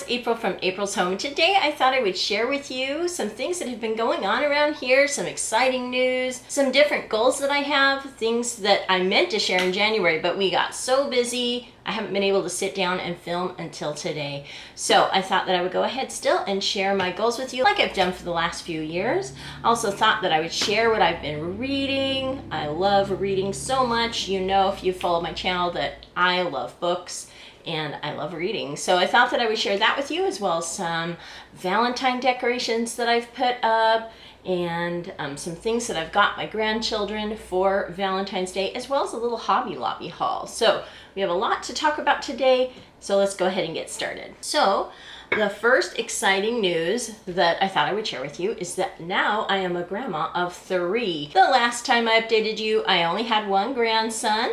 it's April from April's Home. Today I thought I would share with you some things that have been going on around here, some exciting news, some different goals that I have, things that I meant to share in January, but we got so busy, I haven't been able to sit down and film until today. So I thought that I would go ahead still and share my goals with you like I've done for the last few years. I also thought that I would share what I've been reading. I love reading so much. You know, if you follow my channel, that I love books and I love reading. So I thought that I would share that with you, as well as some Valentine decorations that I've put up and some things that I've got my grandchildren for Valentine's Day, as well as a little Hobby Lobby haul. So we have a lot to talk about today, so let's go ahead and get started. So the first exciting news that I thought I would share with you is that now I am a grandma of 3. The last time I updated you, I only had one grandson.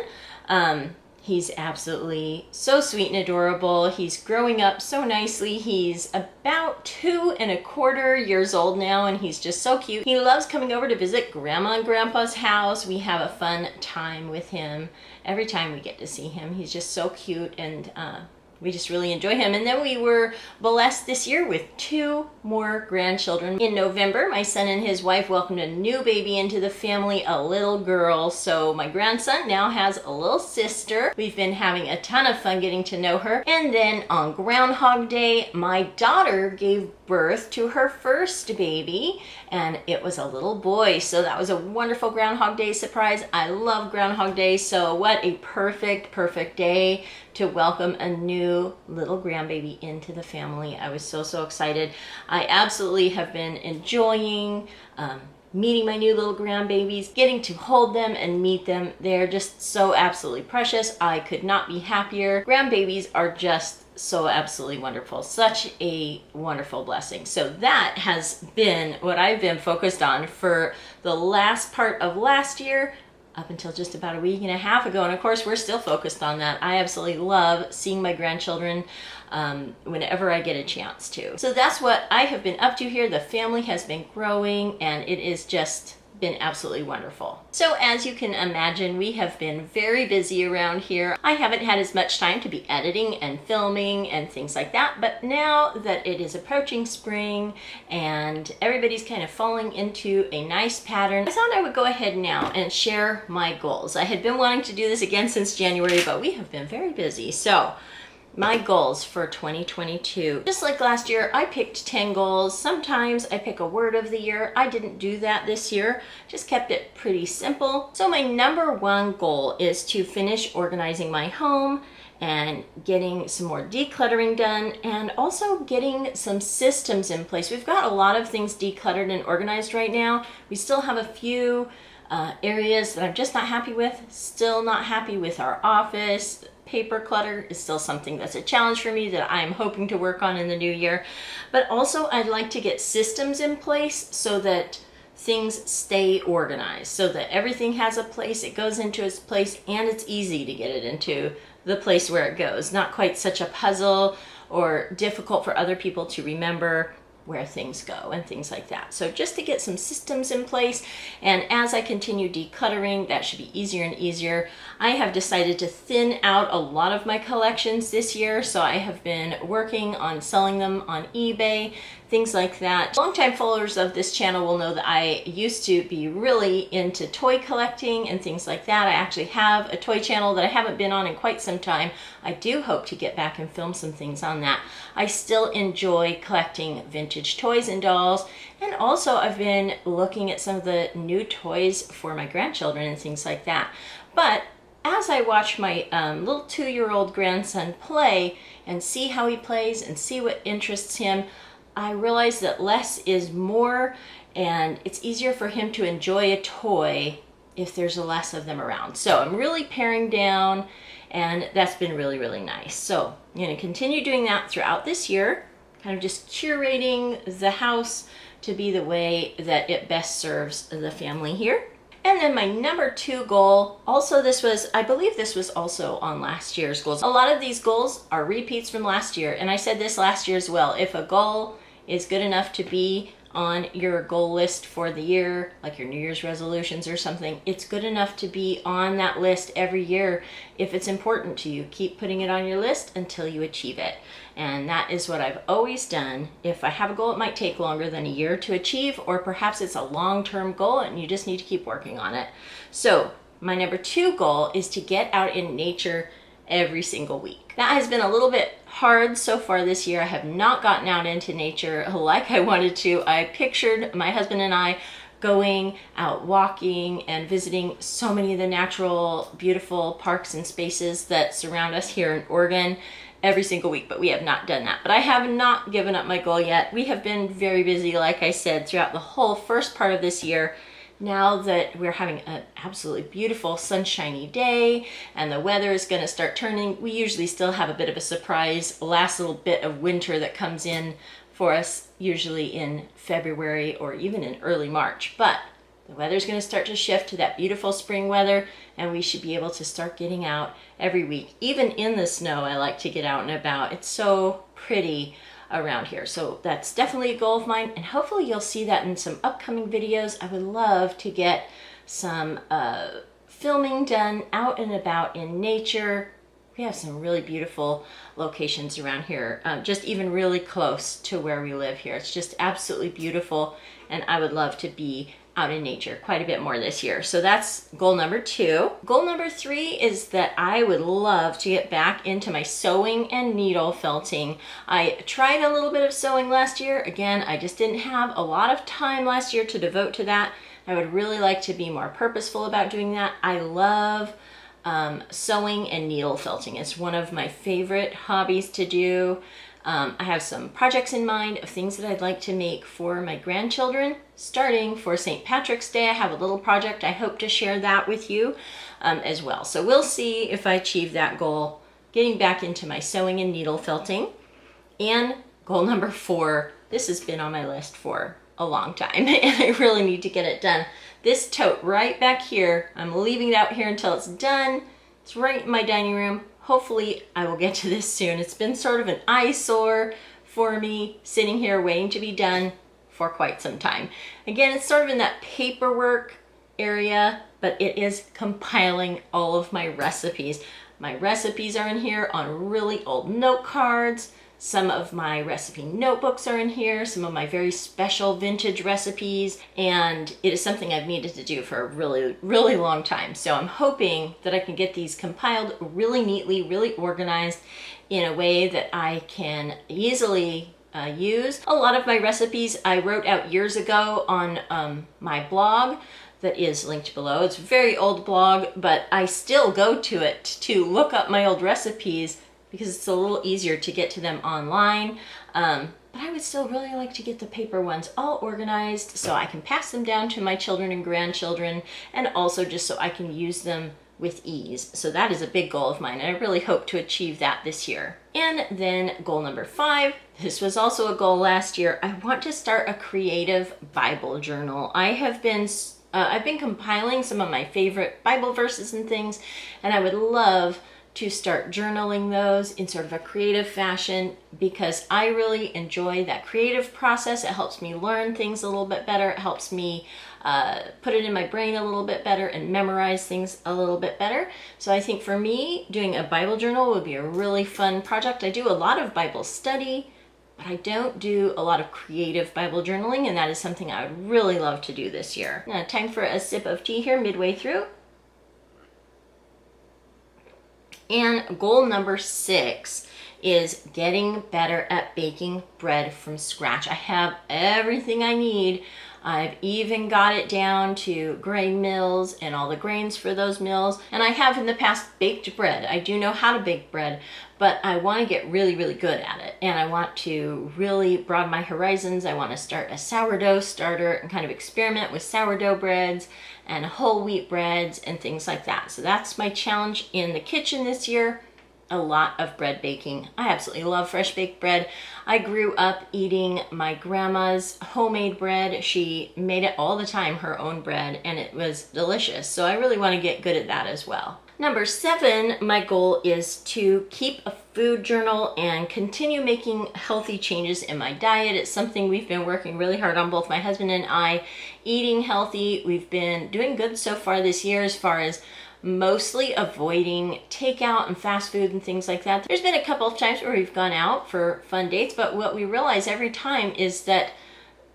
He's absolutely so sweet and adorable. He's growing up so nicely. He's about 2 1/4 years old now, and he's just so cute. He loves coming over to visit Grandma and Grandpa's house. We have a fun time with him every time we get to see him. He's just so cute, and we just really enjoy him. And then we were blessed this year with 2 more grandchildren. In November, my son and his wife welcomed a new baby into the family, a little girl. So my grandson now has a little sister. We've been having a ton of fun getting to know her. And then on Groundhog Day, my daughter gave birth to her first baby, and it was a little boy. So that was a wonderful Groundhog Day surprise. I love Groundhog Day, so what a perfect day to welcome a new little grandbaby into the family. I was so excited. I absolutely have been enjoying meeting my new little grandbabies, getting to hold them and meet them. They're just so absolutely precious. I could not be happier. Grandbabies are just so absolutely wonderful. Such a wonderful blessing. So that has been what I've been focused on for the last part of last year, up until just about a week and a half ago. And of course, we're still focused on that. I absolutely love seeing my grandchildren whenever I get a chance to. So that's what I have been up to here. The family has been growing, and it is just been absolutely wonderful. So as you can imagine, we have been very busy around here. I haven't had as much time to be editing and filming and things like that, but now that it is approaching spring and everybody's kind of falling into a nice pattern, I thought I would go ahead now and share my goals. I had been wanting to do this again since January, but we have been very busy. So my goals for 2022. Just like last year, I picked 10 goals. Sometimes I pick a word of the year. I didn't do that this year, just kept it pretty simple. So my number 1 goal is to finish organizing my home and getting some more decluttering done, and also getting some systems in place. We've got a lot of things decluttered and organized right now. We still have a few areas that I'm just not happy with. Still not happy with our office. Paper clutter is still something that's a challenge for me that I'm hoping to work on in the new year. But also I'd like to get systems in place so that things stay organized, so that everything has a place, it goes into its place, and it's easy to get it into the place where it goes. Not quite such a puzzle or difficult for other people to remember where things go and things like that. So just to get some systems in place, and as I continue decluttering, that should be easier and easier. I have decided to thin out a lot of my collections this year, so I have been working on selling them on eBay, things like that. Longtime followers of this channel will know that I used to be really into toy collecting and things like that. I actually have a toy channel that I haven't been on in quite some time. I do hope to get back and film some things on that. I still enjoy collecting vintage toys and dolls, and also I've been looking at some of the new toys for my grandchildren and things like that. But as I watch my little 2-year-old grandson play and see how he plays and see what interests him, I realize that less is more, and it's easier for him to enjoy a toy if there's less of them around. So I'm really paring down, and that's been really nice. So I'm going to continue doing that throughout this year, kind of just curating the house to be the way that it best serves the family here. And then my number 2 goal, also I believe this was also on last year's goals. A lot of these goals are repeats from last year, and I said this last year as well. If a goal is good enough to be on your goal list for the year, like your New Year's resolutions or something. It's good enough to be on that list every year if it's important to you. Keep putting it on your list until you achieve it. And that is what I've always done. If I have a goal, it might take longer than a year to achieve, or perhaps it's a long-term goal and you just need to keep working on it. So my number 2 goal is to get out in nature every single week. That has been a little bit hard so far this year. I have not gotten out into nature like I wanted to. I pictured my husband and I going out walking and visiting so many of the natural, beautiful parks and spaces that surround us here in Oregon every single week, but we have not done that. But I have not given up my goal yet. We have been very busy, like I said, throughout the whole first part of this year. Now that we're having an absolutely beautiful sunshiny day and the weather is going to start turning, we usually still have a bit of a surprise last little bit of winter that comes in for us, usually in February or even in early March. But the weather's going to start to shift to that beautiful spring weather, and we should be able to start getting out every week. Even in the snow, I like to get out and about. It's so pretty around here. So that's definitely a goal of mine, and hopefully you'll see that in some upcoming videos. I would love to get some filming done out and about in nature. We have some really beautiful locations around here, just even really close to where we live here. It's just absolutely beautiful, and I would love to be out in nature quite a bit more this year. So that's goal number 2. Goal number 3 is that I would love to get back into my sewing and needle felting. I tried a little bit of sewing last year. Again, I just didn't have a lot of time last year to devote to that. I would really like to be more purposeful about doing that. I love sewing and needle felting. It's one of my favorite hobbies to do. I have some projects in mind of things that I'd like to make for my grandchildren. Starting for St. Patrick's Day, I have a little project. I hope to share that with you as well. So we'll see if I achieve that goal, getting back into my sewing and needle felting. And goal number 4, this has been on my list for a long time, and I really need to get it done. This tote right back here, I'm leaving it out here until it's done. It's right in my dining room. Hopefully I will get to this soon. It's been sort of an eyesore for me, sitting here waiting to be done for quite some time. Again, it's sort of in that paperwork area, but it is compiling all of my recipes. My recipes are in here on really old note cards. Some of my recipe notebooks are in here, some of my very special vintage recipes, and it is something I've needed to do for a really, really long time. So I'm hoping that I can get these compiled really neatly, really organized in a way that I can easily use. A lot of my recipes I wrote out years ago on my blog that is linked below. It's a very old blog, but I still go to it to look up my old recipes because it's a little easier to get to them online. But I would still really like to get the paper ones all organized so I can pass them down to my children and grandchildren, and also just so I can use them with ease. So that is a big goal of mine, and I really hope to achieve that this year. And then goal number 5, this was also a goal last year. I want to start a creative Bible journal. I've been compiling some of my favorite Bible verses and things, and I would love to start journaling those in sort of a creative fashion because I really enjoy that creative process. It helps me learn things a little bit better. It helps me put it in my brain a little bit better and memorize things a little bit better. So I think for me, doing a Bible journal would be a really fun project. I do a lot of Bible study, but I don't do a lot of creative Bible journaling, and that is something I would really love to do this year. Now, time for a sip of tea here midway through. And goal number 6 is getting better at baking bread from scratch. I have everything I need. I've even got it down to grain mills and all the grains for those mills. And I have in the past baked bread. I do know how to bake bread, but I want to get really, really good at it. And I want to really broaden my horizons. I want to start a sourdough starter and kind of experiment with sourdough breads and whole wheat breads and things like that. So that's my challenge in the kitchen this year. A lot of bread baking. I absolutely love fresh baked bread. I grew up eating my grandma's homemade bread. She made it all the time, her own bread, and it was delicious. So I really want to get good at that as well. Number 7, my goal is to keep a food journal and continue making healthy changes in my diet. It's something we've been working really hard on, both my husband and I, eating healthy. We've been doing good so far this year as far as mostly avoiding takeout and fast food and things like that. There's been a couple of times where we've gone out for fun dates, but what we realize every time is that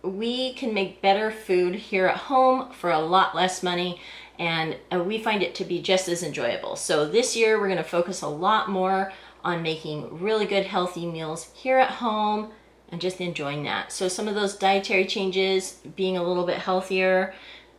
we can make better food here at home for a lot less money, and we find it to be just as enjoyable. So this year we're going to focus a lot more on making really good healthy meals here at home and just enjoying that. So some of those dietary changes, being a little bit healthier,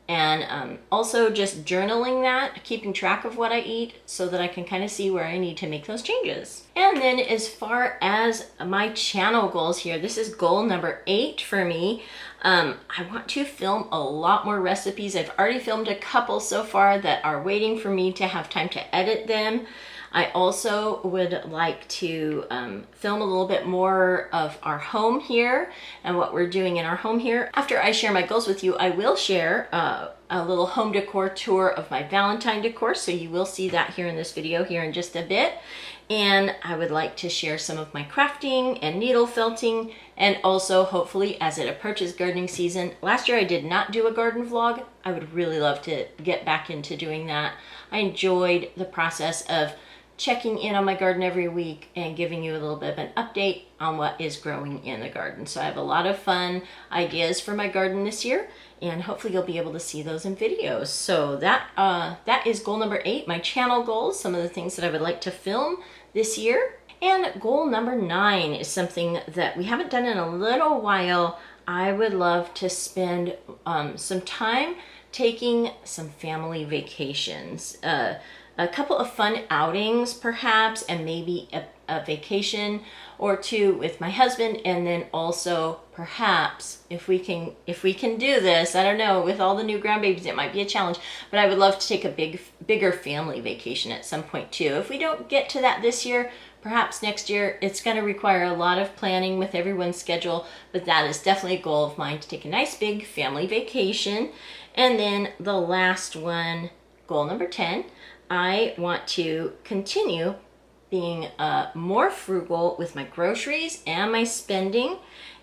and also just journaling that, keeping track of what I eat so that I can kind of see where I need to make those changes. And then as far as my channel goals here, this is goal number 8 for me. I want to film a lot more recipes. I've already filmed a couple so far that are waiting for me to have time to edit them. I also would like to film a little bit more of our home here and what we're doing in our home here. After I share my goals with you, I will share a little home decor tour of my Valentine decor, so you will see that here in this video here in just a bit. And I would like to share some of my crafting and needle felting, and also hopefully as it approaches gardening season. Last year I did not do a garden vlog. I would really love to get back into doing that. I enjoyed the process of checking in on my garden every week and giving you a little bit of an update on what is growing in the garden. So I have a lot of fun ideas for my garden this year, and hopefully you'll be able to see those in videos. So that is goal number 8, my channel goals, some of the things that I would like to film this year. And goal number 9 is something that we haven't done in a little while. I would love to spend some time taking some family vacations. A couple of fun outings perhaps, and maybe a vacation or two with my husband, and then also perhaps if we can do this, I don't know, with all the new grandbabies it might be a challenge, but I would love to take a bigger family vacation at some point too. If we don't get to that this year, perhaps next year. It's going to require a lot of planning with everyone's schedule, but that is definitely a goal of mine, to take a nice big family vacation. And then the last one, goal number 10, I want to continue being more frugal with my groceries and my spending,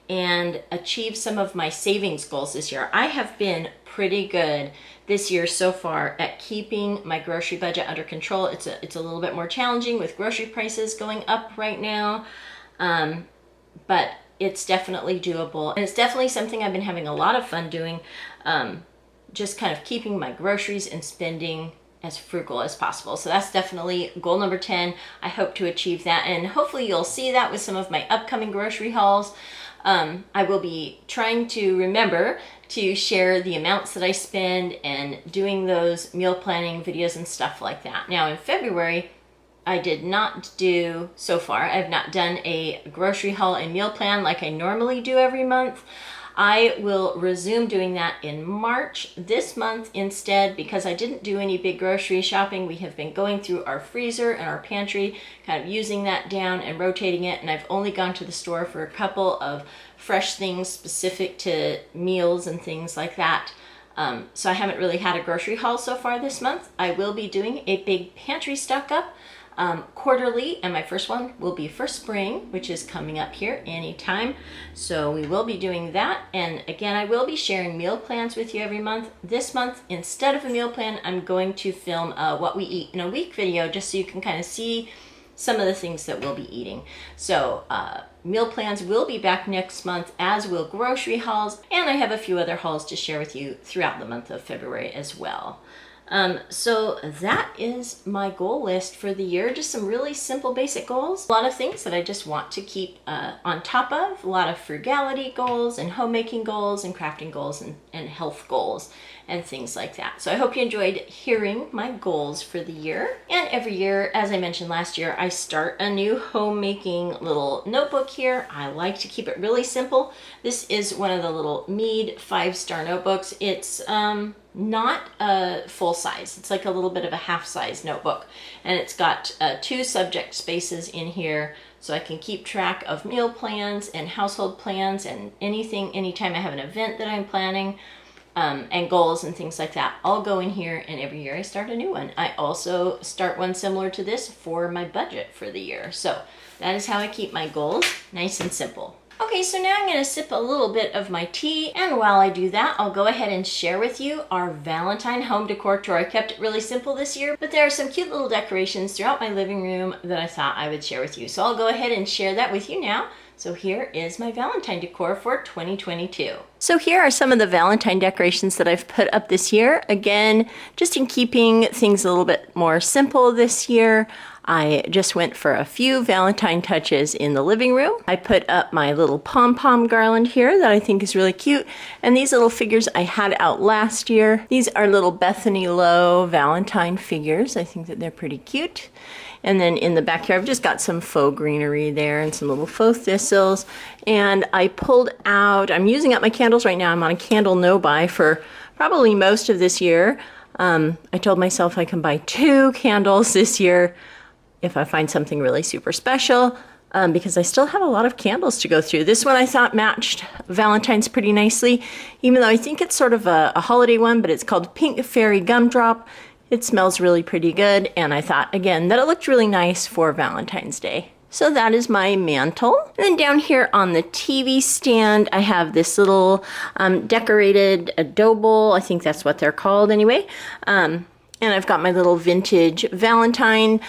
and achieve some of my savings goals this year. I have been pretty good this year so far at keeping my grocery budget under control. It's a little bit more challenging with grocery prices going up right now, but it's definitely doable, and it's definitely something I've been having a lot of fun doing, just kind of keeping my groceries and spending as frugal as possible. So that's definitely goal number 10. I hope to achieve that, and hopefully you'll see that with some of my upcoming grocery hauls. I will be trying to remember to share the amounts that I spend and doing those meal planning videos and stuff like that. Now in February, I did not do, so far, I've not done a grocery haul and meal plan like I normally do every month. I will resume doing that in March. This month instead, because I didn't do any big grocery shopping, we have been going through our freezer and our pantry, kind of using that down and rotating it, and I've only gone to the store for a couple of fresh things specific to meals and things like that. So I haven't really had a grocery haul so far this month. I will be doing a big pantry stock up quarterly, and my first one will be for spring, which is coming up here anytime. So we will be doing that, and again, I will be sharing meal plans with you every month. This month, instead of a meal plan, I'm going to film what we eat in a week video, just so you can kind of see some of the things that we'll be eating. So meal plans will be back next month, as will grocery hauls, and I have a few other hauls to share with you throughout the month of February as well. So that is my goal list for the year. Just some really simple, basic goals. A lot of things that I just want to keep on top of. A lot of frugality goals and homemaking goals and crafting goals and health goals and things like that. So I hope you enjoyed hearing my goals for the year. And every year, as I mentioned last year, I start a new homemaking little notebook here. I like to keep it really simple. This is one of the little Mead 5-star notebooks. It's not a full size. It's like a little bit of a half-size notebook, and it's got 2 subject spaces in here, so I can keep track of meal plans and household plans and anything, anytime I have an event that I'm planning. and goals and things like that all go in here, and every year I start a new one. I also start one similar to this for my budget for the year. So that is how I keep my goals nice and simple. Okay, so now I'm going to sip a little bit of my tea, and while I do that, I'll go ahead and share with you our Valentine home decor tour. I kept it really simple this year, but there are some cute little decorations throughout my living room that I thought I would share with you. So I'll go ahead and share that with you now. So here is my Valentine decor for 2022. So here are some of the Valentine decorations that I've put up this year. Again, just in keeping things a little bit more simple this year, I just went for a few Valentine touches in the living room. I put up my little pom-pom garland here that I think is really cute. And these little figures I had out last year. These are little Bethany Lowe Valentine figures. I think that they're pretty cute. And then in the back here, I've just got some faux greenery there and some little faux thistles. And I pulled out, I'm using up my candles right now. I'm on a candle no-buy for probably most of this year. I told myself I can buy 2 candles this year if I find something really super special, because I still have a lot of candles to go through. This one I thought matched Valentine's pretty nicely, even though I think it's sort of a holiday one, but it's called Pink Fairy Gumdrop. It smells really pretty good, and I thought, again, that it looked really nice for Valentine's Day. So that is my mantle. And then down here on the TV stand, I have this little decorated dough bowl. I think that's what they're called anyway. And I've got my little vintage Valentine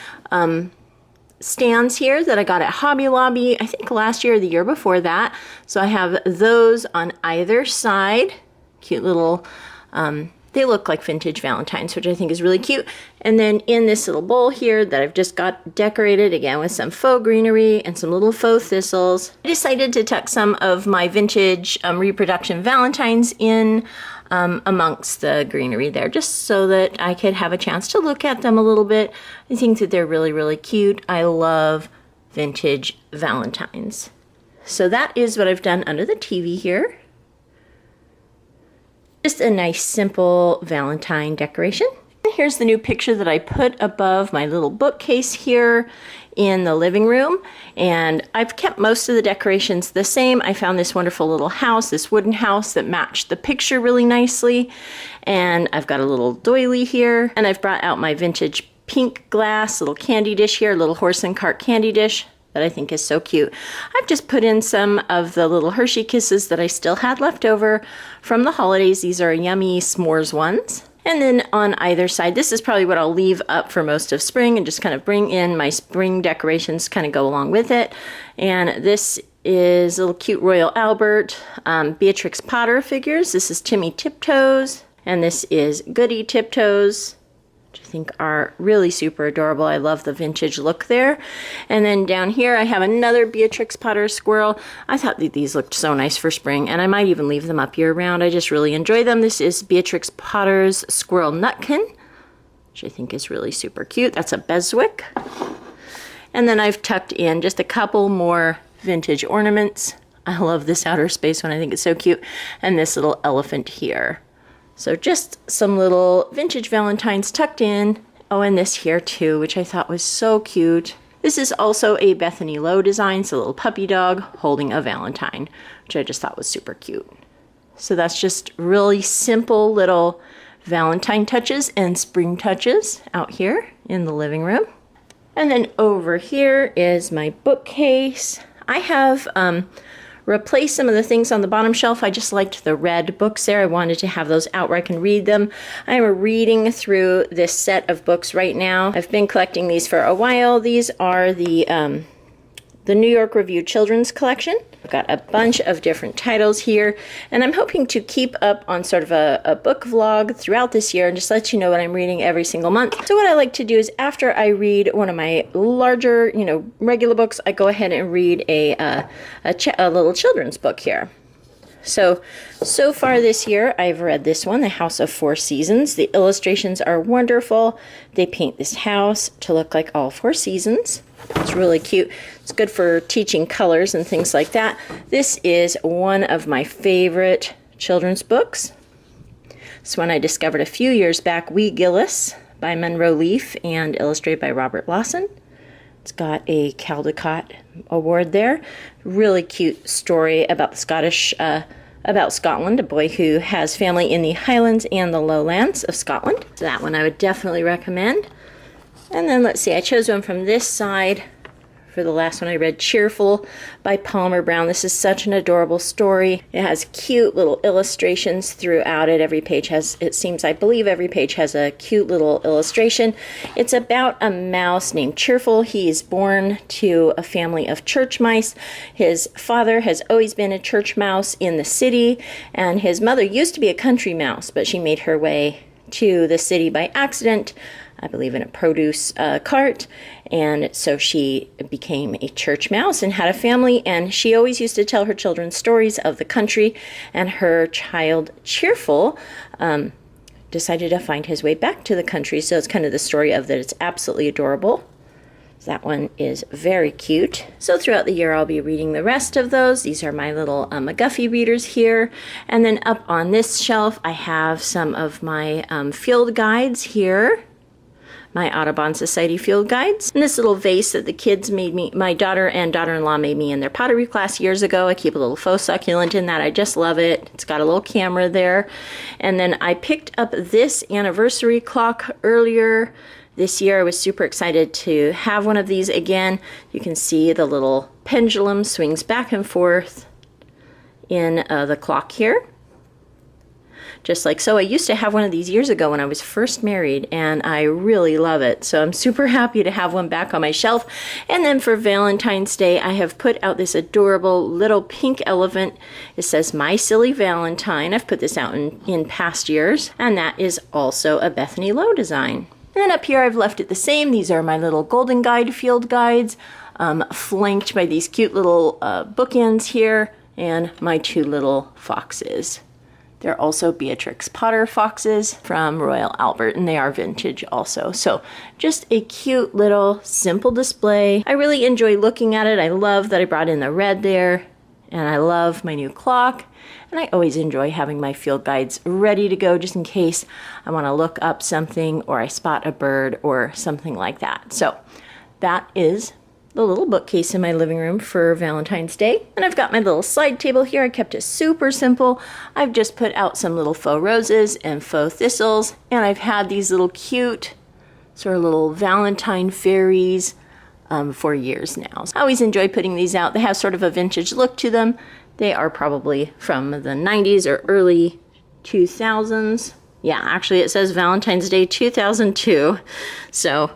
stands here that I got at Hobby Lobby, I think last year or the year before that. So I have those on either side. Cute little, they look like vintage Valentines, which I think is really cute. And then in this little bowl here that I've just got decorated again with some faux greenery and some little faux thistles. I decided to tuck some of my vintage reproduction Valentines in amongst the greenery there, just so that I could have a chance to look at them a little bit. I think that they're really, really cute. I love vintage Valentines. So that is what I've done under the TV here. Just a nice, simple Valentine decoration. Here's the new picture that I put above my little bookcase here in the living room, and I've kept most of the decorations the same. I found this wonderful little house, this wooden house that matched the picture really nicely, and I've got a little doily here, and I've brought out my vintage pink glass little candy dish here, little horse and cart candy dish that I think is so cute. I've just put in some of the little Hershey Kisses that I still had left over from the holidays. These are yummy s'mores ones. And then on either side, this is probably what I'll leave up for most of spring and just kind of bring in my spring decorations, kind of go along with it. And this is a little cute Royal Albert Beatrix Potter figures. This is Timmy Tiptoes, and this is Goody Tiptoes, which I think are really super adorable. I love the vintage look there. And then down here I have another Beatrix Potter squirrel. I thought that these looked so nice for spring, and I might even leave them up year round. I just really enjoy them. This is Beatrix Potter's Squirrel Nutkin, which I think is really super cute. That's a Beswick. And then I've tucked in just a couple more vintage ornaments. I love this outer space one. I think it's so cute. And this little elephant here. So just some little vintage Valentines tucked in. Oh, and this here too, which I thought was so cute. This is also a Bethany Lowe design, so a little puppy dog holding a Valentine, which I just thought was super cute. So that's just really simple little Valentine touches and spring touches out here in the living room. And then over here is my bookcase. I have replace some of the things on the bottom shelf. I just liked the red books there. I wanted to have those out where I can read them. I'm reading through this set of books right now. I've been collecting these for a while. These are the New York Review Children's Collection. I've got a bunch of different titles here, and I'm hoping to keep up on sort of a book vlog throughout this year and just let you know what I'm reading every single month. So what I like to do is after I read one of my larger, regular books, I go ahead and read a little children's book here. So far this year, I've read this one, The House of Four Seasons. The illustrations are wonderful. They paint this house to look like all 4 seasons. It's really cute. It's good for teaching colors and things like that. This is one of my favorite children's books. This one I discovered a few years back, Wee Gillis by Monroe Leaf and illustrated by Robert Lawson. It's got a Caldecott Award there. Really cute story about the Scottish about Scotland, a boy who has family in the Highlands and the Lowlands of Scotland. So that one I would definitely recommend. And then let's see, I chose one from this side. For the last one I read, Cheerful by Palmer Brown. This is such an adorable story. It has cute little illustrations throughout it. Every page has, it seems, I believe every page has a cute little illustration. It's about a mouse named Cheerful. He is born to a family of church mice. His father has always been a church mouse in the city, and his mother used to be a country mouse, but she made her way to the city by accident, I believe in a produce cart, and so she became a church mouse and had a family, and she always used to tell her children stories of the country, and her child Cheerful decided to find his way back to the country, so it's kind of the story of that. It's absolutely adorable. So that one is very cute. So throughout the year I'll be reading the rest of those. These are my little McGuffey readers here, and then up on this shelf I have some of my field guides here. My Audubon Society field guides. And this little vase that the kids made me, my daughter and daughter-in-law made me in their pottery class years ago. I keep a little faux succulent in that. I just love it. It's got a little camera there. And then I picked up this anniversary clock earlier this year. I was super excited to have one of these again. You can see the little pendulum swings back and forth in the clock here. Just like so. I used to have one of these years ago when I was first married, and I really love it. So I'm super happy to have one back on my shelf. And then for Valentine's Day, I have put out this adorable little pink elephant. It says, My Silly Valentine. I've put this out in past years, and that is also a Bethany Lowe design. And then up here, I've left it the same. These are my little Golden Guide field guides, flanked by these cute little bookends here, and my two little foxes. They're also Beatrix Potter foxes from Royal Albert, and they are vintage also. So just a cute little simple display. I really enjoy looking at it. I love that I brought in the red there, and I love my new clock. And I always enjoy having my field guides ready to go just in case I want to look up something or I spot a bird or something like that. So that is the little bookcase in my living room for Valentine's Day. And I've got my little side table here. I kept it super simple. I've just put out some little faux roses and faux thistles, and I've had these little cute sort of little Valentine fairies for years now. I always enjoy putting these out. They have sort of a vintage look to them. They are probably from the 90s or early 2000s. Yeah, actually it says Valentine's Day 2002. So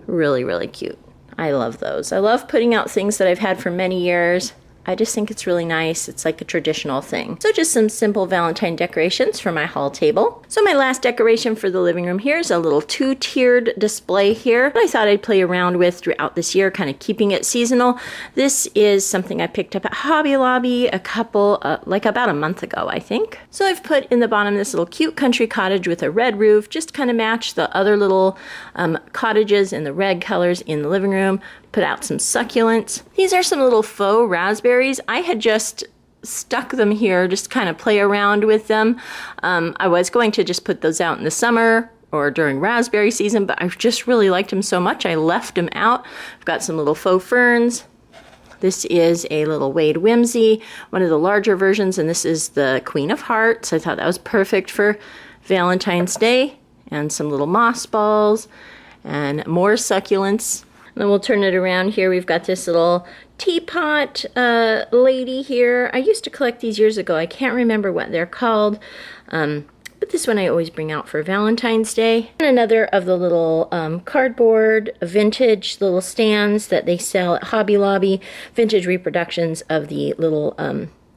really, really cute. I love those. I love putting out things that I've had for many years. I just think it's really nice. It's like a traditional thing. So just some simple Valentine decorations for my hall table. So my last decoration for the living room here is a little two-tiered display here that I thought I'd play around with throughout this year, kind of keeping it seasonal. This is something I picked up at Hobby Lobby a couple, like about a month ago, I think. So I've put in the bottom this little cute country cottage with a red roof, just kind of match the other little cottages in the red colors in the living room. Put out some succulents. These are some little faux raspberries. I had just stuck them here, just kind of play around with them. I was going to just put those out in the summer or during raspberry season, but I just really liked them so much I left them out. I've got some little faux ferns. This is a little Wade Whimsy, one of the larger versions, and this is the Queen of Hearts. I thought that was perfect for Valentine's Day. And some little moss balls and more succulents. Then we'll turn it around here. We've got this little teapot lady here. I used to collect these years ago. I can't remember what they're called. But this one I always bring out for Valentine's Day. And another of the little cardboard vintage little stands that they sell at Hobby Lobby. Vintage reproductions of the little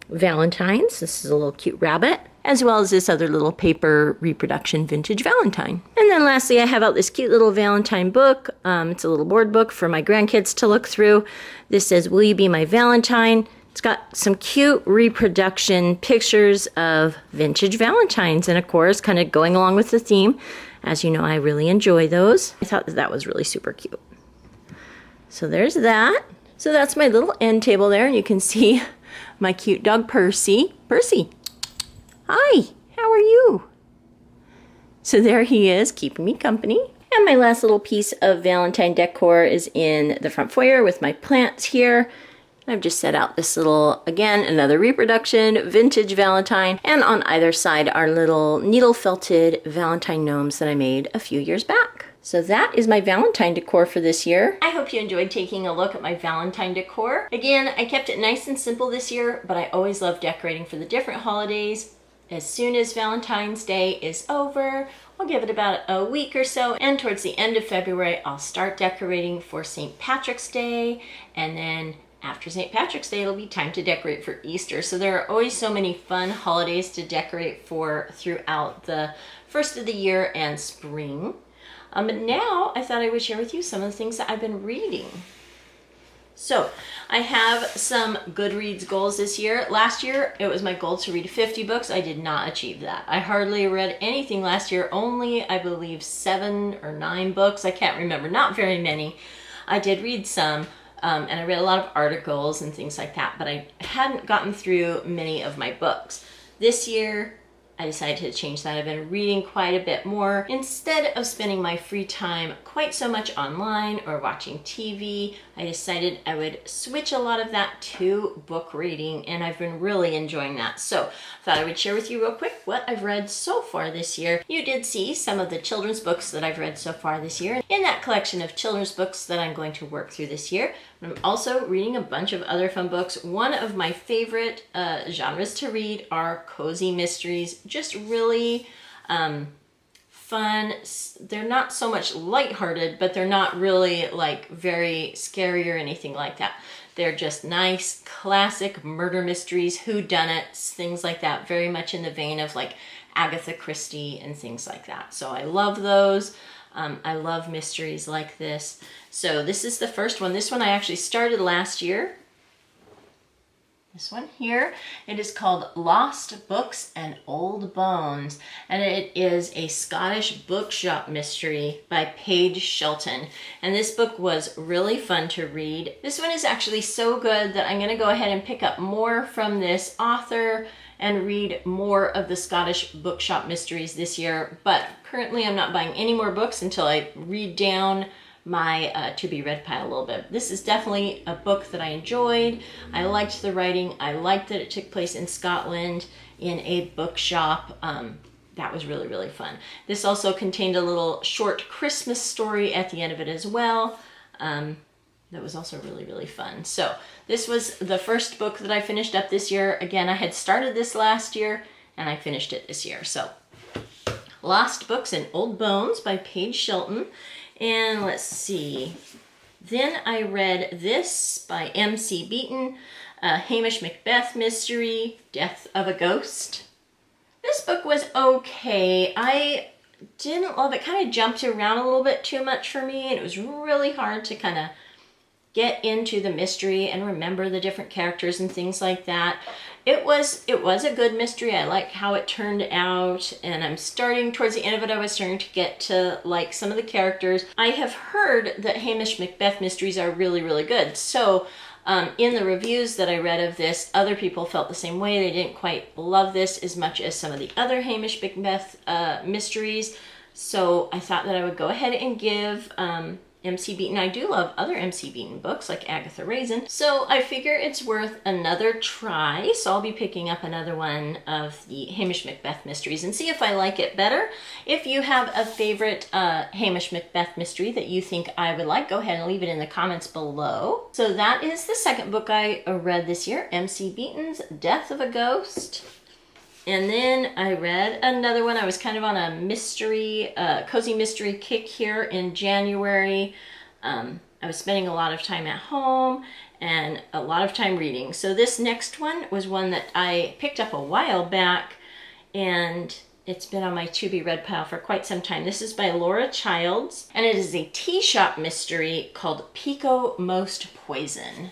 Valentines. This is a little cute rabbit, as well as this other little paper reproduction vintage Valentine. And then lastly, I have out this cute little Valentine book. It's a little board book for my grandkids to look through. This says, Will You Be My Valentine? It's got some cute reproduction pictures of vintage Valentines, and of course, kind of going along with the theme. As you know, I really enjoy those. I thought that was really super cute. So there's that. So that's my little end table there, and you can see my cute dog, Percy. Percy! Hi, how are you? So there he is, keeping me company. And my last little piece of Valentine decor is in the front foyer with my plants here. I've just set out this little, again, another reproduction, vintage Valentine, and on either side are little needle felted Valentine gnomes that I made a few years back. So that is my Valentine decor for this year. I hope you enjoyed taking a look at my Valentine decor. Again, I kept it nice and simple this year, but I always love decorating for the different holidays. As soon as Valentine's Day is over, I'll give it about a week or so, and towards the end of February, I'll start decorating for St. Patrick's Day, and then after St. Patrick's Day, it'll be time to decorate for Easter. So there are always so many fun holidays to decorate for throughout the first of the year and spring. But now I thought I would share with you some of the things that I've been reading. So I have some Goodreads goals this year. Last year, it was my goal to read 50 books. I did not achieve that. I hardly read anything last year, only I believe 7 or 9 books. I can't remember, not very many. I did read some, and I read a lot of articles and things like that, but I hadn't gotten through many of my books. This year, I decided to change that. I've been reading quite a bit more. Instead of spending my free time quite so much online or watching TV, I decided I would switch a lot of that to book reading, and I've been really enjoying that. So I thought I would share with you real quick what I've read so far this year. You did see some of the children's books that I've read so far this year in that collection of children's books that I'm going to work through this year. I'm also reading a bunch of other fun books. One of my favorite genres to read are cozy mysteries. Just really fun. They're not so much lighthearted, but they're not really like very scary or anything like that. They're just nice, classic murder mysteries, whodunits, things like that. Very much in the vein of like Agatha Christie and things like that. So I love those. I love mysteries like this. So this is the first one. This one I actually started last year. This one here. It is called Lost Books and Old Bones, and it is a Scottish bookshop mystery by Paige Shelton. And this book was really fun to read. This one is actually so good that I'm going to go ahead and pick up more from this author and read more of the Scottish bookshop mysteries this year. But currently I'm not buying any more books until I read down my to-be-read pile a little bit. This is definitely a book that I enjoyed. I liked the writing. I liked that it took place in Scotland in a bookshop. That was really, really fun. This also contained a little short Christmas story at the end of it as well. That was also really, really fun. So this was the first book that I finished up this year. Again, I had started this last year and I finished it this year. So Lost Books and Old Bones by Paige Shelton. And let's see. Then I read this by M.C. Beaton, Hamish Macbeth mystery, Death of a Ghost. This book was okay. I didn't love it. Kind of jumped around a little bit too much for me, and it was really hard to kind of get into the mystery and remember the different characters and things like that. It was a good mystery. I like how it turned out, and I'm starting towards the end of it. I was starting to get to like some of the characters. I have heard that Hamish Macbeth mysteries are really, really good. So in the reviews that I read of this, other people felt the same way. They didn't quite love this as much as some of the other Hamish Macbeth mysteries. So I thought that I would go ahead and give M.C. Beaton. I do love other M.C. Beaton books like Agatha Raisin, so I figure it's worth another try. So I'll be picking up another one of the Hamish Macbeth mysteries and see if I like it better. If you have a favorite Hamish Macbeth mystery that you think I would like, go ahead and leave it in the comments below. So that is the second book I read this year, M.C. Beaton's Death of a Ghost. And then I read another one. I was kind of on a mystery, cozy mystery kick here in January. I was spending a lot of time at home and a lot of time reading. So this next one was one that I picked up a while back, and it's been on my to-be-read pile for quite some time. This is by Laura Childs, and it is a tea shop mystery called Pico Most Poison.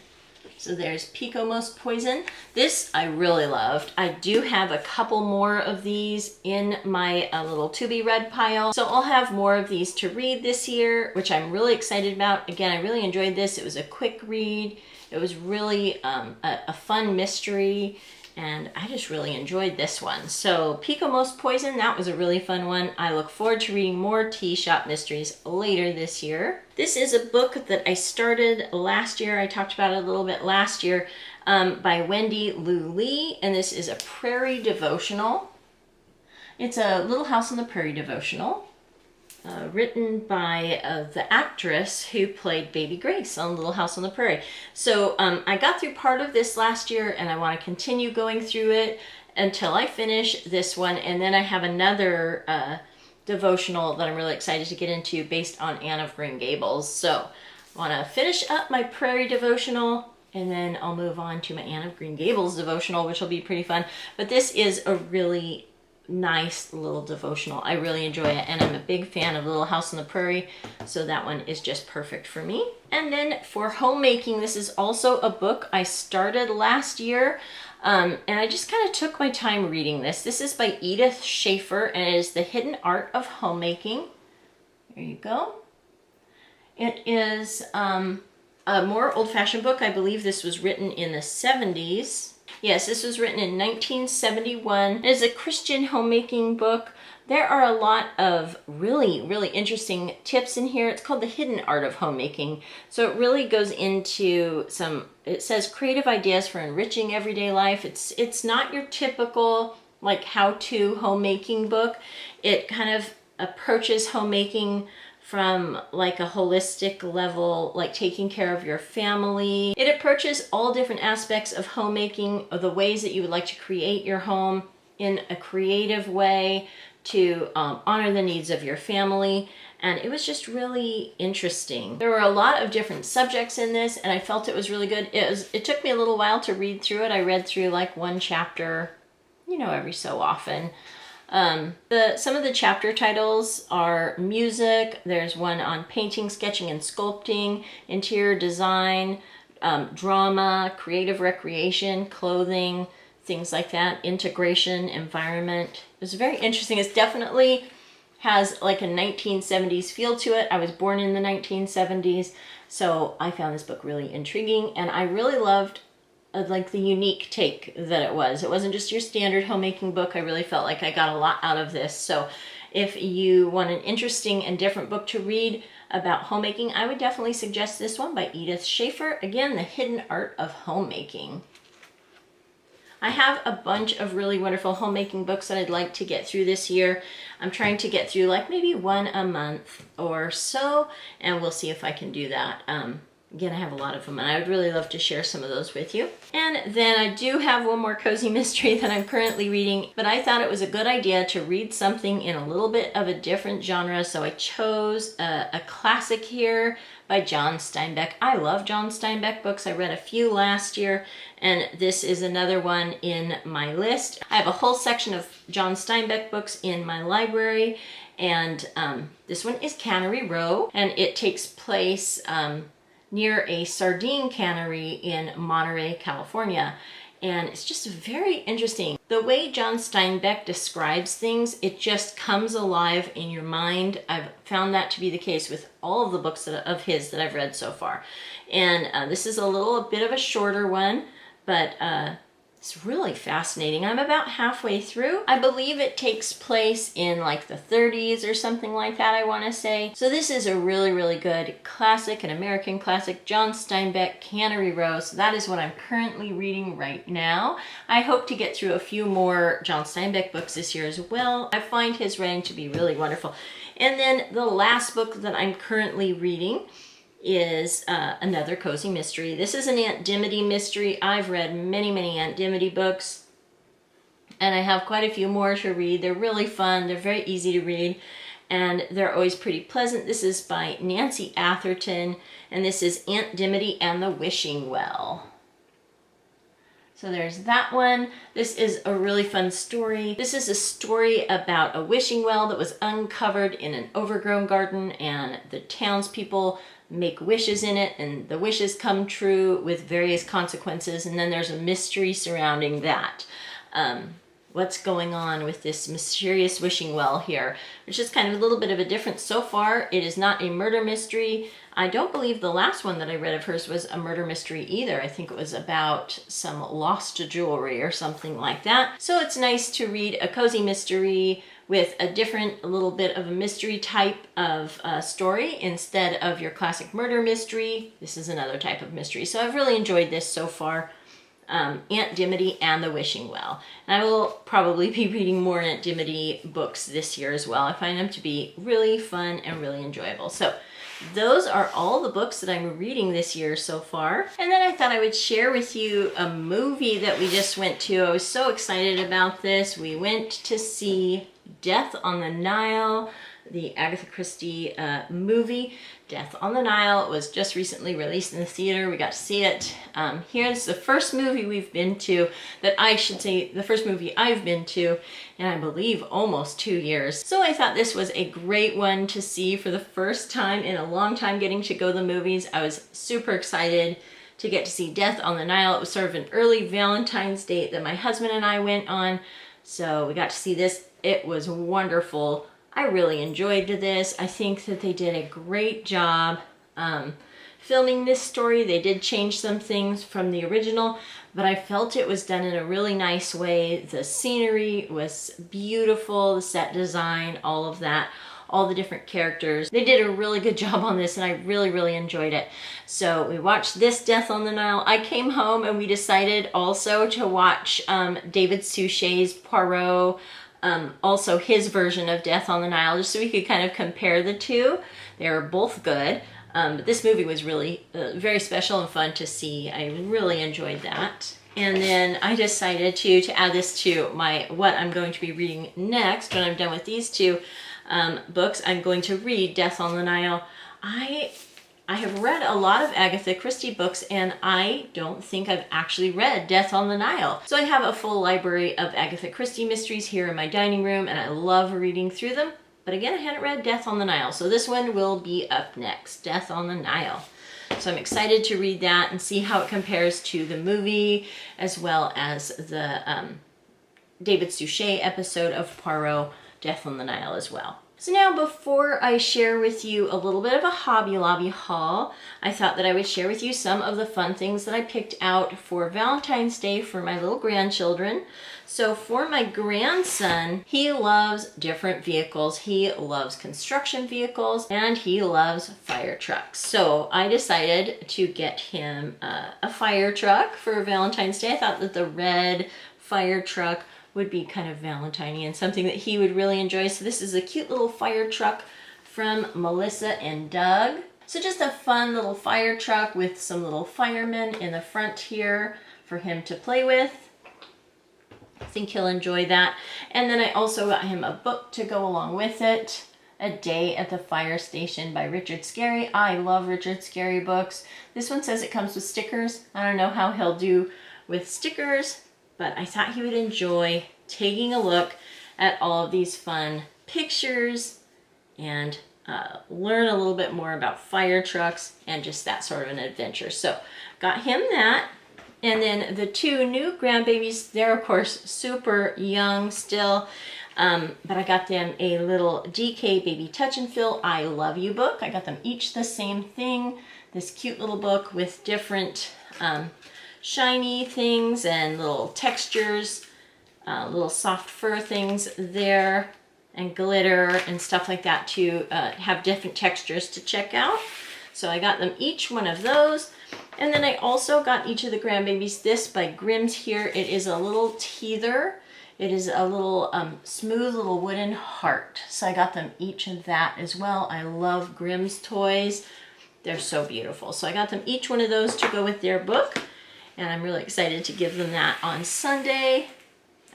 So there's Pico Most Poison. This I really loved. I do have a couple more of these in my little to-be-read pile. So I'll have more of these to read this year, which I'm really excited about. Again, I really enjoyed this. It was a quick read. It was really a fun mystery, and I just really enjoyed this one. So Pico Most Poison, that was a really fun one. I look forward to reading more tea shop mysteries later this year. This is a book that I started last year. I talked about it a little bit last year, by Wendy Lou Lee, and this is a prairie devotional. It's a Little House on the Prairie devotional, written by the actress who played Baby Grace on Little House on the Prairie. So I got through part of this last year, and I want to continue going through it until I finish this one, and then I have another devotional that I'm really excited to get into based on Anne of Green Gables. So I want to finish up my Prairie devotional, and then I'll move on to my Anne of Green Gables devotional, which will be pretty fun. But this is a really nice little devotional. I really enjoy it, and I'm a big fan of Little House on the Prairie, so that one is just perfect for me. And then for homemaking, this is also a book I started last year, and I just kind of took my time reading this. This is by Edith Schaefer, and it is The Hidden Art of Homemaking. There you go. It is a more old-fashioned book. I believe this was written in the 70s. Yes, this was written in 1971. It is a Christian homemaking book. There are a lot of really, really interesting tips in here. It's called The Hidden Art of Homemaking. So it really goes into it says creative ideas for enriching everyday life. It's not your typical like how-to homemaking book. It kind of approaches homemaking from like a holistic level, like taking care of your family. It approaches all different aspects of homemaking, of the ways that you would like to create your home in a creative way to honor the needs of your family. And it was just really interesting. There were a lot of different subjects in this, and I felt it was really good. It took me a little while to read through it. I read through like one chapter, every so often. Some of the chapter titles are music. There's one on painting, sketching, and sculpting, interior design, drama, creative recreation, clothing, things like that, integration, environment. It was very interesting. It definitely has like a 1970s feel to it. I was born in the 1970s, so I found this book really intriguing, and I really loved like the unique take that it was. It wasn't just your standard homemaking book. I really felt like I got a lot out of this. So if you want an interesting and different book to read about homemaking, I would definitely suggest this one by Edith Schaefer. Again, The Hidden Art of Homemaking. I have a bunch of really wonderful homemaking books that I'd like to get through this year. I'm trying to get through like maybe one a month or so, and we'll see if I can do that. Again, I have a lot of them, and I would really love to share some of those with you. And then I do have one more cozy mystery that I'm currently reading, but I thought it was a good idea to read something in a little bit of a different genre, so I chose a classic here by John Steinbeck. I love John Steinbeck books. I read a few last year, and this is another one in my list. I have a whole section of John Steinbeck books in my library, and this one is Cannery Row, and it takes place near a sardine cannery in Monterey, California. And it's just very interesting. The way John Steinbeck describes things, it just comes alive in your mind. I've found that to be the case with all of the books of his that I've read so far. And this is a bit of a shorter one, but it's really fascinating. I'm about halfway through. I believe it takes place in like the 30s or something like that, I want to say. So this is a really, really good classic, an American classic, John Steinbeck, Cannery Row. So that is what I'm currently reading right now. I hope to get through a few more John Steinbeck books this year as well. I find his writing to be really wonderful. And then the last book that I'm currently reading is another cozy mystery. This is an Aunt Dimity mystery. I've read many, many Aunt Dimity books, and I have quite a few more to read. They're really fun. They're very easy to read, and they're always pretty pleasant. This is by Nancy Atherton, and this is Aunt Dimity and the Wishing Well. So there's that one. This is a really fun story. This is a story about a wishing well that was uncovered in an overgrown garden, and the townspeople make wishes in it, and the wishes come true with various consequences, and then there's a mystery surrounding that. what's going on with this mysterious wishing well here, which is kind of a little bit of a difference. So far, it is not a murder mystery. I don't believe the last one that I read of hers was a murder mystery either. I think it was about some lost jewelry or something like that. So it's nice to read a cozy mystery with a different, a little bit of a mystery type of story instead of your classic murder mystery. This is another type of mystery. So I've really enjoyed this so far. Aunt Dimity and the Wishing Well. And I will probably be reading more Aunt Dimity books this year as well. I find them to be really fun and really enjoyable. So those are all the books that I'm reading this year so far. And then I thought I would share with you a movie that we just went to. I was so excited about this. We went to see Death on the Nile, the Agatha Christie movie. Death on the Nile was just recently released in the theater. We got to see it here. This is the first movie we've been to, the first movie I've been to in, I believe, almost 2 years. So I thought this was a great one to see for the first time in a long time, getting to go to the movies. I was super excited to get to see Death on the Nile. It was sort of an early Valentine's date that my husband and I went on. So we got to see this. It was wonderful. I really enjoyed this. I think that they did a great job filming this story. They did change some things from the original, but I felt it was done in a really nice way. The scenery was beautiful, the set design, all of that, all the different characters. They did a really good job on this, and I really, really enjoyed it. So we watched this Death on the Nile. I came home and we decided also to watch David Suchet's Poirot, also his version of Death on the Nile, just so we could kind of compare the two. They were both good, but this movie was really very special and fun to see. I really enjoyed that. And then I decided to add this to what I'm going to be reading next. When I'm done with these two books, I'm going to read Death on the Nile. I have read a lot of Agatha Christie books, and I don't think I've actually read Death on the Nile. So I have a full library of Agatha Christie mysteries here in my dining room, and I love reading through them. But again, I hadn't read Death on the Nile, so this one will be up next, Death on the Nile. So I'm excited to read that and see how it compares to the movie, as well as the David Suchet episode of Poirot, Death on the Nile as well. So now, before I share with you a little bit of a Hobby Lobby haul, I thought that I would share with you some of the fun things that I picked out for Valentine's Day for my little grandchildren. So for my grandson, he loves different vehicles. He loves construction vehicles, and he loves fire trucks. So I decided to get him a fire truck for Valentine's Day. I thought that the red fire truck would be kind of Valentine-y and something that he would really enjoy. So this is a cute little fire truck from Melissa and Doug. So just a fun little fire truck with some little firemen in the front here for him to play with. I think he'll enjoy that. And then I also got him a book to go along with it. A Day at the Fire Station by Richard Scarry. I love Richard Scarry books. This one says it comes with stickers. I don't know how he'll do with stickers, but I thought he would enjoy taking a look at all of these fun pictures and learn a little bit more about fire trucks and just that sort of an adventure. So got him that. And then the two new grandbabies, they're of course super young still, but I got them a little DK Baby Touch and Feel I Love You book. I got them each the same thing, this cute little book with different shiny things and little textures, little soft fur things there, and glitter and stuff like that to have different textures to check out. So I got them each one of those. And then I also got each of the grandbabies this by Grimm's here. It is a little teether. It is a little smooth little wooden heart. So I got them each of that as well. I love Grimm's toys. They're so beautiful. So I got them each one of those to go with their book. And I'm really excited to give them that on Sunday.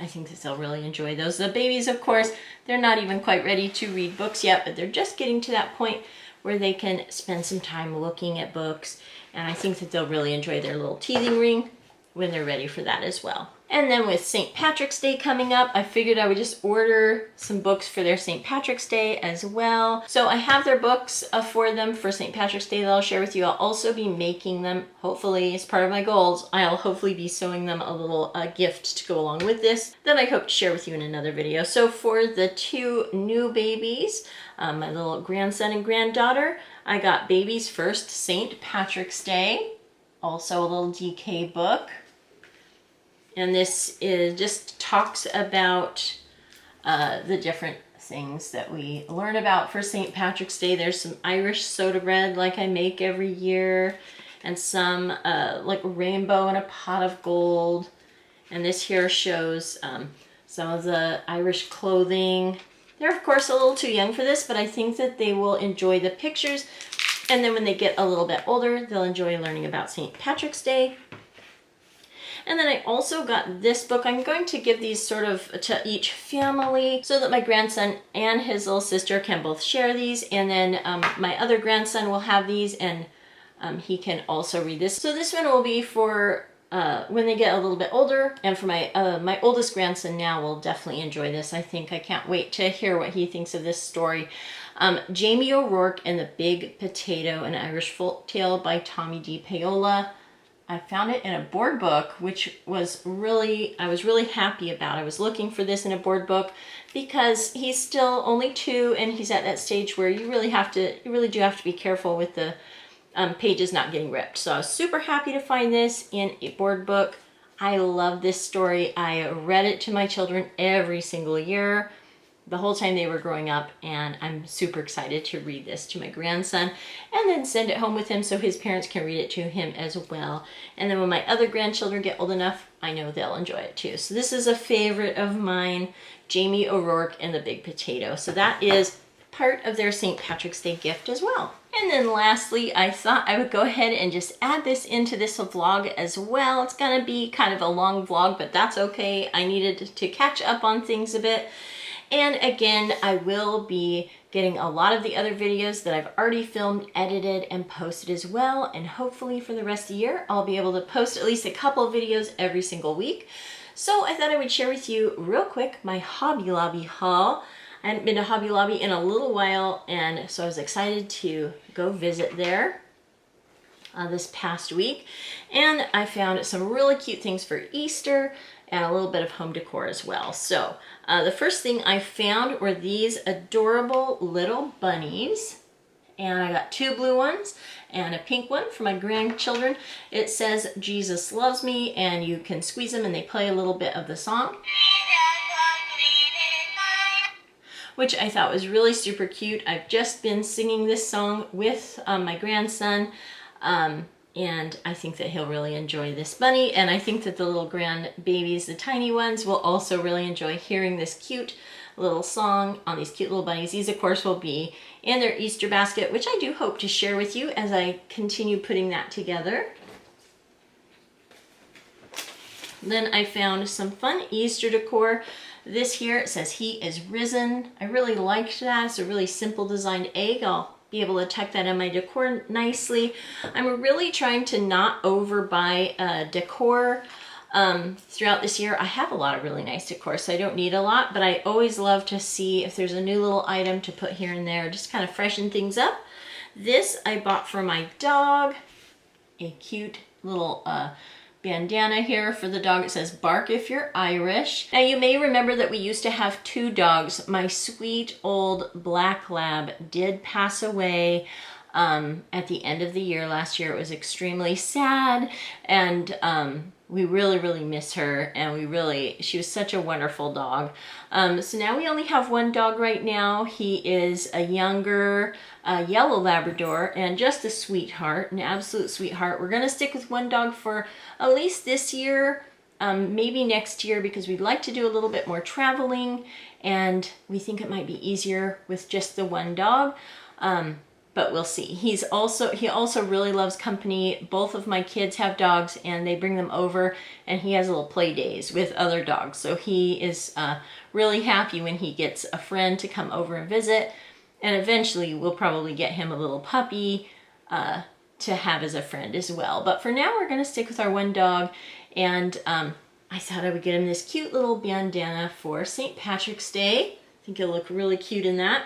I think that they'll really enjoy those. The babies, of course, they're not even quite ready to read books yet, but they're just getting to that point where they can spend some time looking at books. And I think that they'll really enjoy their little teething ring when they're ready for that as well. And then with St. Patrick's Day coming up, I figured I would just order some books for their St. Patrick's Day as well. So I have their books for them for St. Patrick's Day that I'll share with you. I'll also be making them, hopefully, as part of my goals. I'll hopefully be sewing them a little gift to go along with this that I hope to share with you in another video. So for the two new babies, my little grandson and granddaughter, I got Baby's First St. Patrick's Day, also a little DK book. And this just talks about the different things that we learn about for St. Patrick's Day. There's some Irish soda bread like I make every year, and some like rainbow in a pot of gold. And this here shows some of the Irish clothing. They're of course a little too young for this, but I think that they will enjoy the pictures. And then when they get a little bit older, they'll enjoy learning about St. Patrick's Day. And then I also got this book. I'm going to give these sort of to each family so that my grandson and his little sister can both share these. And then my other grandson will have these, and he can also read this. So this one will be for when they get a little bit older. And for my oldest grandson now will definitely enjoy this. I think I can't wait to hear what he thinks of this story. Jamie O'Rourke and the Big Potato, an Irish Folktale by Tommy D. Paola. I found it in a board book, which was I was really happy about. I was looking for this in a board book because he's still only 2 and he's at that stage where you really do have to be careful with the pages not getting ripped. So I was super happy to find this in a board book. I love this story. I read it to my children every single year, the whole time they were growing up, and I'm super excited to read this to my grandson and then send it home with him so his parents can read it to him as well. And then when my other grandchildren get old enough, I know they'll enjoy it too. So this is a favorite of mine, Jamie O'Rourke and the Big Potato. So that is part of their St. Patrick's Day gift as well. And then lastly, I thought I would go ahead and just add this into this vlog as well. It's gonna be kind of a long vlog, but that's okay. I needed to catch up on things a bit. And again, I will be getting a lot of the other videos that I've already filmed, edited, and posted as well. And hopefully for the rest of the year, I'll be able to post at least a couple of videos every single week. So I thought I would share with you real quick my Hobby Lobby haul. I hadn't been to Hobby Lobby in a little while, and so I was excited to go visit there this past week. And I found some really cute things for Easter and a little bit of home decor as well. So the first thing I found were these adorable little bunnies. And I got 2 blue ones and a pink one for my grandchildren. It says Jesus loves me, and you can squeeze them and they play a little bit of the song, which I thought was really super cute. I've just been singing this song with my grandson, and I think that he'll really enjoy this bunny, and I think that the little grandbabies, the tiny ones, will also really enjoy hearing this cute little song on these cute little bunnies. These, of course, will be in their Easter basket, which I do hope to share with you as I continue putting that together. Then I found some fun Easter decor. This here, it says He is Risen. I really liked that. It's a really simple designed egg. I'll be able to tuck that in my decor nicely. I'm really trying to not overbuy decor throughout this year. I have a lot of really nice decor, so I don't need a lot, but I always love to see if there's a new little item to put here and there, just kind of freshen things up. This I bought for my dog, a cute little bandana here for the dog. It says bark if you're Irish. Now you may remember that we used to have 2 dogs. My sweet old black lab did pass away at the end of the year last year. It was extremely sad, and we really miss her, and she was such a wonderful dog. So now we only have 1 dog right now. He is a younger yellow Labrador and just a sweetheart, an absolute sweetheart. We're gonna stick with 1 dog for at least this year, maybe next year, because we'd like to do a little bit more traveling, and we think it might be easier with just the 1 dog. But we'll see. He also really loves company. Both of my kids have dogs, and they bring them over, and he has little play days with other dogs. So he is really happy when he gets a friend to come over and visit. And eventually we'll probably get him a little puppy to have as a friend as well. But for now, we're gonna stick with our 1 dog, and I thought I would get him this cute little bandana for St. Patrick's Day. I think he'll look really cute in that.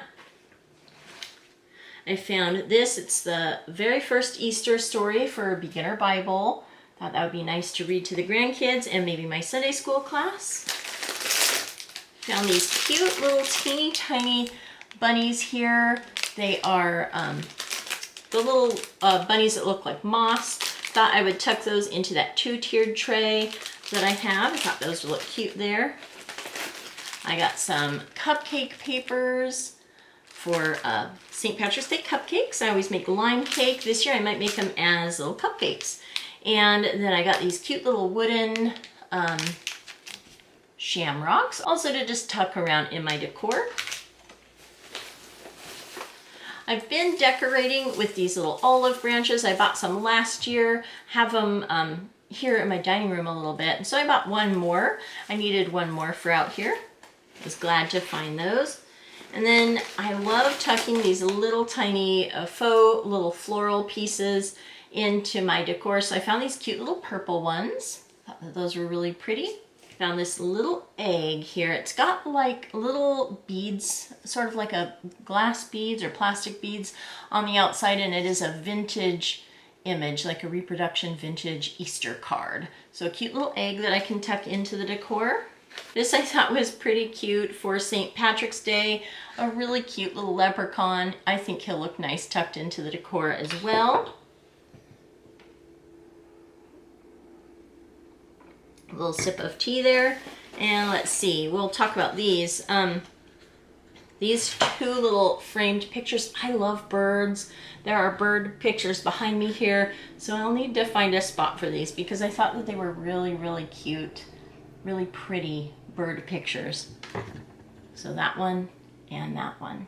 I found this. It's the very first Easter story for a beginner Bible. Thought that would be nice to read to the grandkids and maybe my Sunday school class. Found these cute little teeny tiny bunnies here. They are the little bunnies that look like moss. Thought I would tuck those into that two-tiered tray that I have. I thought those would look cute there. I got some cupcake papers for St. Patrick's Day cupcakes. I always make lime cake. This year I might make them as little cupcakes. And then I got these cute little wooden shamrocks, also to just tuck around in my decor. I've been decorating with these little olive branches. I bought some last year, have them here in my dining room a little bit. And so I bought one more. I needed one more for out here. Was glad to find those. And then I love tucking these little tiny faux little floral pieces into my decor. So I found these cute little purple ones. Thought that those were really pretty. Found this little egg here. It's got like little beads, sort of like a glass beads or plastic beads on the outside, and it is a vintage image, like a reproduction vintage Easter card. So a cute little egg that I can tuck into the decor. This I thought was pretty cute for St. Patrick's Day. A really cute little leprechaun. I think he'll look nice tucked into the decor as well. A little sip of tea there. And let's see, we'll talk about these. These two little framed pictures. I love birds. There are bird pictures behind me here. So I'll need to find a spot for these because I thought that they were really, really cute. Really pretty bird pictures. So that one and that one.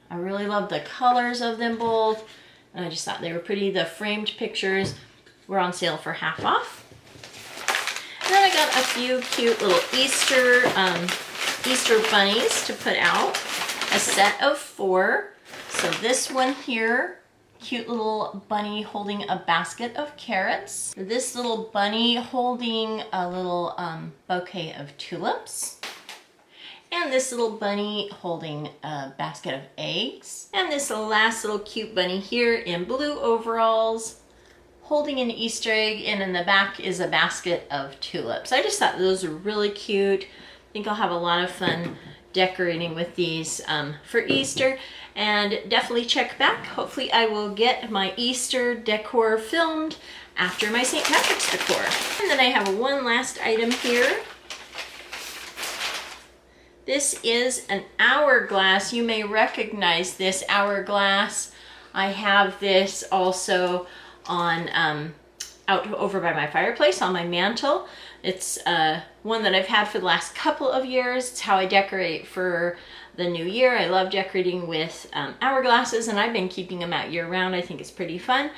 I really love the colors of them both. And I just thought they were pretty. The framed pictures were on sale for half off. And then I got a few cute little Easter bunnies to put out. A set of 4. So this one here, cute little bunny holding a basket of carrots. This little bunny holding a little bouquet of tulips. And this little bunny holding a basket of eggs. And this last little cute bunny here in blue overalls holding an Easter egg, and in the back is a basket of tulips. I just thought those were really cute. I think I'll have a lot of fun decorating with these for Easter, and definitely check back. Hopefully I will get my Easter decor filmed after my St. Patrick's decor. And then I have one last item here. This is an hourglass. You may recognize this hourglass. I have this also on out over by my fireplace on my mantle. It's one that I've had for the last couple of years. It's how I decorate for the new year. I love decorating with hourglasses, and I've been keeping them out year round. I think it's pretty fun.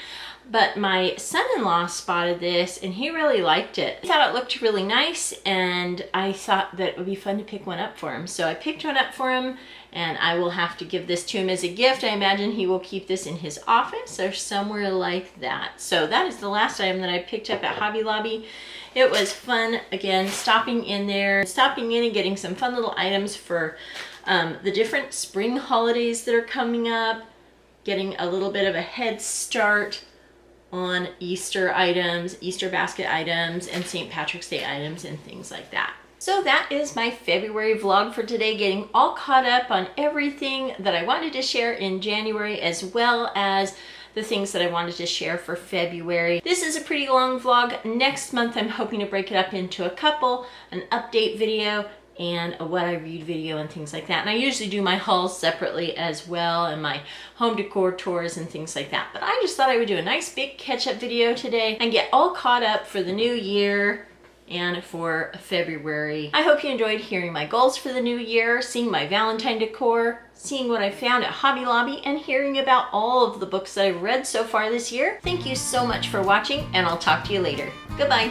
But my son-in-law spotted this and he really liked it. He thought it looked really nice, and I thought that it would be fun to pick one up for him. So I picked one up for him, and I will have to give this to him as a gift. I imagine he will keep this in his office or somewhere like that. So that is the last item that I picked up at Hobby Lobby. It was fun, again, stopping in and getting some fun little items for the different spring holidays that are coming up, getting a little bit of a head start on Easter items, Easter basket items, and St. Patrick's Day items and things like that. So that is my February vlog for today, getting all caught up on everything that I wanted to share in January, as well as the things that I wanted to share for February. This is a pretty long vlog. Next month I'm hoping to break it up into a couple, an update video, and a what I read video and things like that. And I usually do my hauls separately as well, and my home decor tours and things like that. But I just thought I would do a nice big catch-up video today and get all caught up for the new year and for February. I hope you enjoyed hearing my goals for the new year, seeing my Valentine decor, seeing what I found at Hobby Lobby, and hearing about all of the books that I've read so far this year. Thank you so much for watching, and I'll talk to you later. Goodbye.